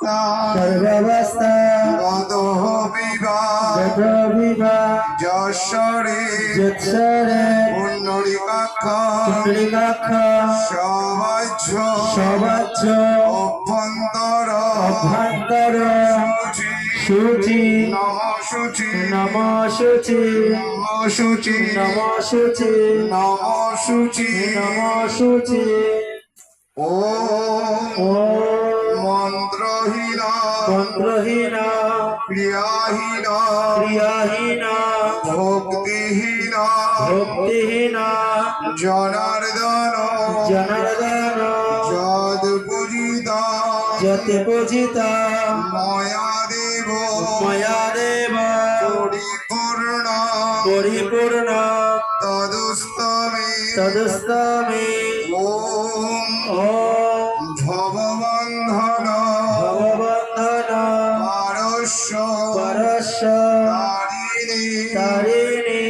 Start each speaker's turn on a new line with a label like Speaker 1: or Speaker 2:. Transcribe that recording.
Speaker 1: সর্বাবস্থা
Speaker 2: গতঃ বিভাগ যশ্বরে পুণ্ডরীকাক্ষ সবাহ্য অভ্যন্তর
Speaker 1: শুচি
Speaker 2: নমঃ শুচি
Speaker 1: নমঃ শুচি
Speaker 2: নমঃ শুচি
Speaker 1: নমঃ শুচি
Speaker 2: নমঃ শুচি
Speaker 1: নমঃ শুচি
Speaker 2: ওম মন্ত্রহীন
Speaker 1: মন্ত্রহীন
Speaker 2: ক্রিয়াহীন ভক্তিহীন জনার্দন যদ পূজিতা ময়া দেব পরিপূর্ণ তদুস্তমে ওম ভববন্ধন পারস্য তারিণী